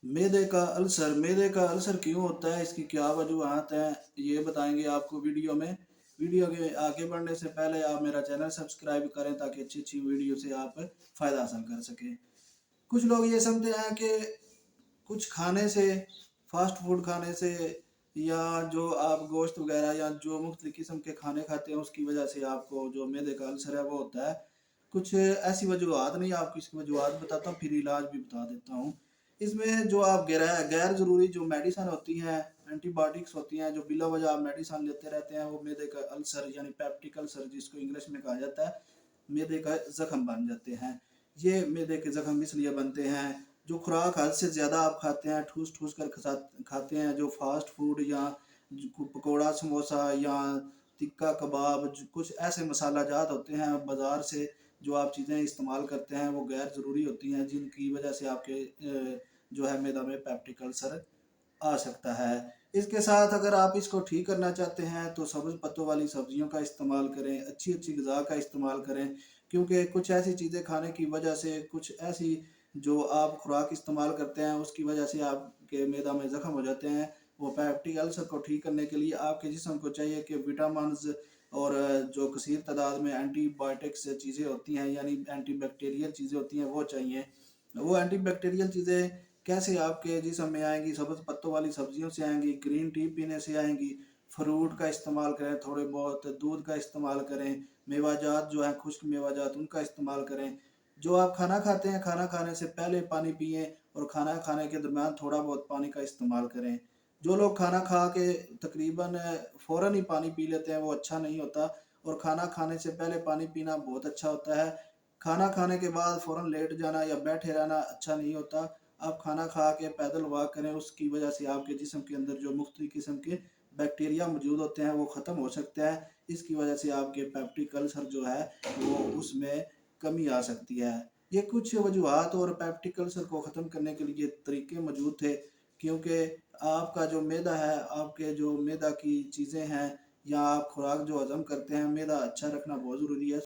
मैदे का अल्सर क्यों होता है, इसकी क्या वजूहत हैं, ये बताएंगे आपको वीडियो में। वीडियो के आगे बढ़ने से पहले आप मेरा चैनल सब्सक्राइब करें ताकि अच्छी अच्छी वीडियो से आप फ़ायदा हासिल कर सकें। कुछ लोग ये समझते हैं कि कुछ खाने से, फास्ट फूड खाने से, या जो आप गोश्त वगैरह या जो मुख्तलिफ किस्म के खाने खाते हैं उसकी वजह से आपको जो मैदे का अल्सर है वो होता है। कुछ ऐसी वजूहत नहीं, आपको इसकी वजूहत बताता हूँ, फिर इलाज भी बता देता हूँ। इसमें जो आप गैर गैर ज़रूरी जो मेडिसिन होती हैं, एंटीबायोटिक्स होती हैं, जो बिला वजह आप मेडिसिन लेते रहते हैं, वो मैदे का अल्सर यानी पेप्टिक अल्सर जिसको इंग्लिश में कहा जाता है, मैदे का ज़ख्म बन जाते हैं। ये मैदे के ज़ख्म इसलिए बनते हैं, जो खुराक हद से ज़्यादा आप खाते हैं, ठूस ठूस कर खाते हैं, जो फास्ट फूड या पकौड़ा समोसा या टिक्का कबाब, कुछ ऐसे मसाला जात होते हैं बाज़ार से जो आप चीज़ें इस्तेमाल करते हैं वो गैर ज़रूरी होती हैं, जिनकी वजह से आपके जो है मैदा में पेप्टिक अल्सर आ सकता है। इसके साथ अगर आप इसको ठीक करना चाहते हैं तो सब्ज़ पत्तों वाली सब्जियों का इस्तेमाल करें, अच्छी अच्छी ग़िज़ा का इस्तेमाल करें, क्योंकि कुछ ऐसी चीज़ें खाने की वजह से, कुछ ऐसी जो आप खुराक इस्तेमाल करते हैं उसकी वजह से आपके मैदा में ज़ख्म हो जाते हैं। वो पेप्टिक अल्सर को ठीक करने के लिए आपके जिस्म को चाहिए कि विटामिन्स और जो कसीर तादाद में एंटीबायोटिक्स चीज़ें होती हैं यानी एंटीबैक्टीरियल चीज़ें होती हैं वो चाहिए। वो एंटीबैक्टीरियल चीज़ें कैसे आपके जिस्म में आएँगी, सब्ज़ पत्तों वाली सब्जियों से आएँगी, ग्रीन टी पीने से आएँगी, फ्रूट का इस्तेमाल करें, थोड़े बहुत दूध का इस्तेमाल करें, मेवाजात जो हैं खुश्क मेवाजात उनका इस्तेमाल करें। जो आप खाना खाते हैं, खाना खाने से पहले पानी पिएँ और खाना खाने के दरमियान थोड़ा बहुत पानी का इस्तेमाल करें। जो लोग खाना खा के तकरीबन फ़ौरन ही पानी पी लेते हैं वो अच्छा नहीं होता, और खाना खाने से पहले पानी पीना बहुत अच्छा होता है। खाना खाने के बाद फ़ौरन लेट जाना या बैठे रहना अच्छा नहीं होता। आप खाना खा के पैदल वॉक करें, उसकी वजह से आपके जिस्म के अंदर जो मुख्तलिफ किस्म के बैक्टीरिया मौजूद होते हैं वो ख़त्म हो सकते हैं। इसकी वजह से आपके पेप्टिक अल्सर जो है वो उसमें कमी आ सकती है। ये कुछ वजूहत और पेप्टिक अल्सर को ख़त्म करने के लिए तरीके मौजूद थे, क्योंकि आपका जो मैदा है, आपके जो मैदा की चीज़ें हैं या आप खुराक जो हज़म करते हैं, मैदा अच्छा रखना बहुत ज़रूरी है।